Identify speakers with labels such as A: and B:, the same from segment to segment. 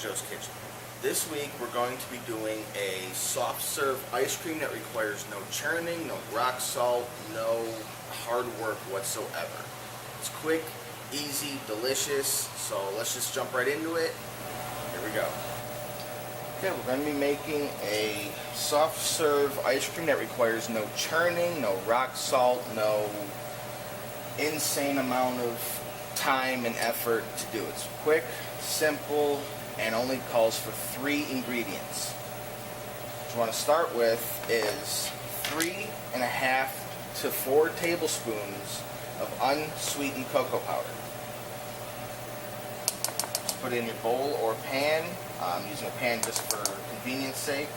A: Joe's Kitchen. This week we're going to be doing a soft serve ice cream that requires no churning, no rock salt, no hard work whatsoever. It's quick, easy, delicious, so let's just jump right into it. Here we go. Okay, we're going to be making a soft serve ice cream that requires no churning, no rock salt, no insane amount of time and effort to do. It's quick, simple, and only calls for 3 ingredients. What you want to start with is 3.5 to 4 tablespoons of unsweetened cocoa powder. Just put it in your bowl or pan. I'm using a pan just for convenience sake.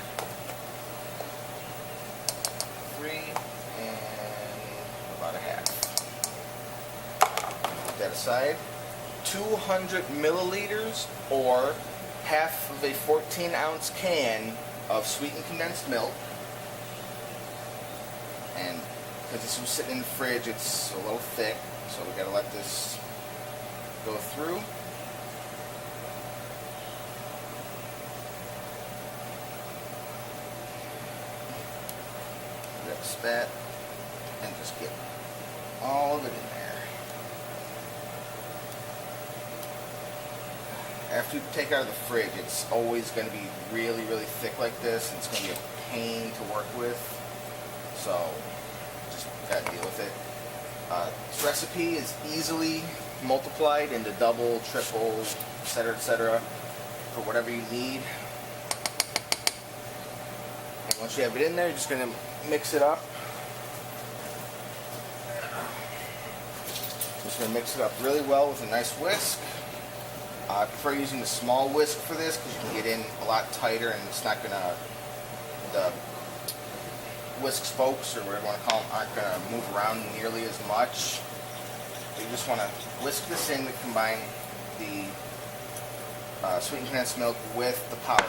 A: 3 and about a half. Put that aside. 200 milliliters or half of a 14-ounce can of sweetened condensed milk. And because this was sitting in the fridge, it's a little thick, so we gotta let this go through. Grab a spat and just get all of it in there. After you take it out of the fridge, it's always going to be really, really thick like this, and it's going to be a pain to work with. So, just gotta deal with it. This recipe is easily multiplied into double, triple, etc., for whatever you need. And once you have it in there, you're just going to mix it up. Just going to mix it up really well with a nice whisk. I prefer using the small whisk for this because you can get in a lot tighter and it's not going to, the whisk spokes or whatever you want to call them aren't going to move around nearly as much. So you just want to whisk this in to combine the sweetened condensed milk with the powder.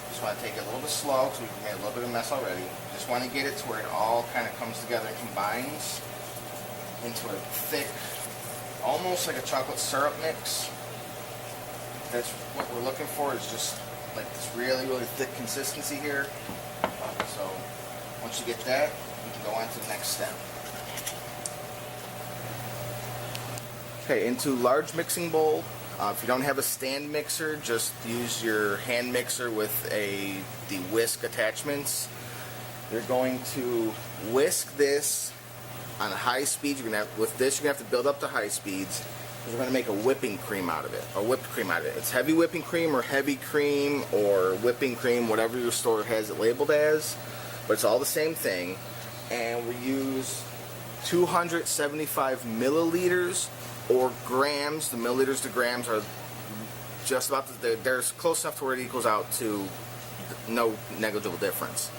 A: Just want to take it a little bit slow because we've made a little bit of a mess already. Just want to get it to where it all kind of comes together and combines into a thick, almost like a chocolate syrup mix. That's what we're looking for, is just like this really, really thick consistency here. So once you get that, you can go on to the next step. Okay, into large mixing bowl. If you don't have a stand mixer, just use your hand mixer with the whisk attachments. You're going to whisk this on high speed. With this, you're going to have to build up to high speeds. We're going to make a whipping cream out of it, or whipped cream out of it. It's heavy whipping cream or heavy cream or whipping cream, whatever your store has it labeled as, but it's all the same thing. And we use 275 milliliters or grams. The milliliters to grams are just about, they're close enough to where it equals out to no negligible difference.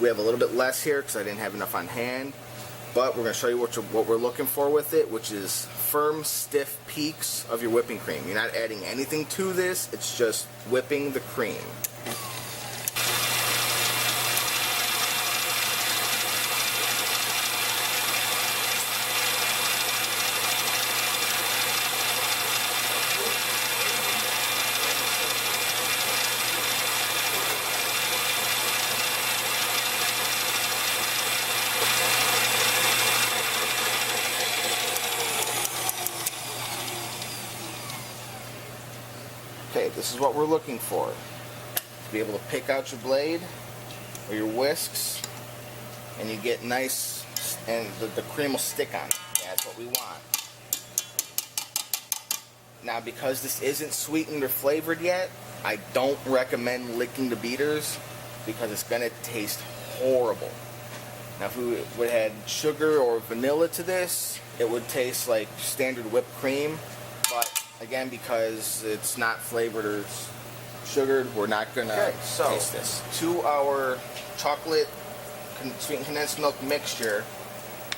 A: We have a little bit less here because I didn't have enough on hand. But we're going to show you what we're looking for with it, which is firm, stiff peaks of your whipping cream. You're not adding anything to this, it's just whipping the cream. Okay, this is what we're looking for. To be able to pick out your blade or your whisks, and you get nice, and the cream will stick on it. That's what we want. Now, because this isn't sweetened or flavored yet, I don't recommend licking the beaters because it's going to taste horrible. Now, if we would add sugar or vanilla to this, it would taste like standard whipped cream, but again, because it's not flavored or sugared, we're not going to taste this. To our chocolate sweetened condensed milk mixture,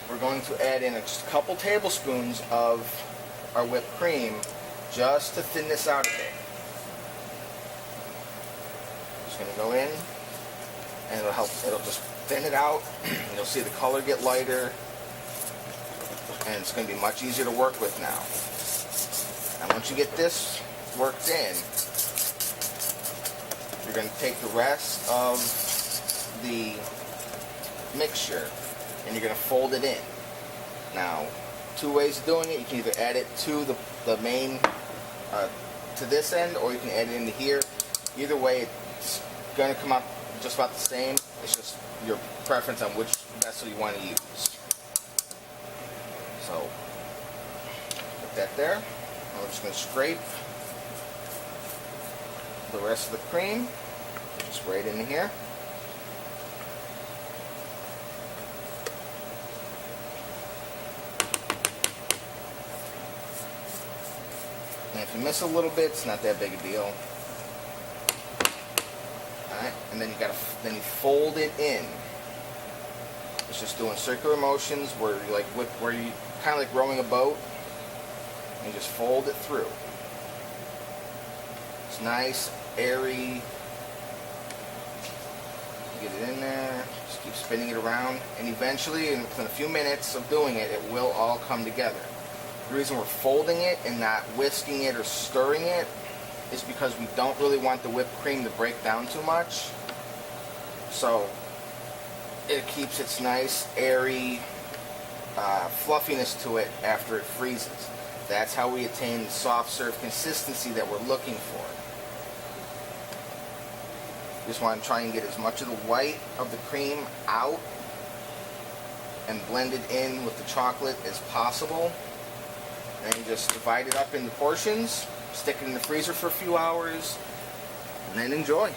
A: we're going to add in just a couple tablespoons of our whipped cream just to thin this out a bit. Just going to go in, and it'll just thin it out. You'll see the color get lighter, and it's going to be much easier to work with now. And once you get this worked in, you're going to take the rest of the mixture and you're going to fold it in. Now, two ways of doing it. You can either add it to the main, to this end, or you can add it into here. Either way, it's going to come out just about the same. It's just your preference on which vessel you want to use. So, put that there. And we're just going to scrape the rest of the cream just right in here. And if you miss a little bit, it's not that big a deal. Alright, and then you fold it in. It's just doing circular motions where you kind of like rowing a boat, and you just fold it through. It's nice, airy. Get it in there, just keep spinning it around, and eventually, within a few minutes of doing it, it will all come together. The reason we're folding it and not whisking it or stirring it is because we don't really want the whipped cream to break down too much. So it keeps its nice, airy fluffiness to it after it freezes. That's how we attain the soft serve consistency that we're looking for. Just want to try and get as much of the white of the cream out and blend it in with the chocolate as possible. And then just divide it up into portions, stick it in the freezer for a few hours, and then enjoy.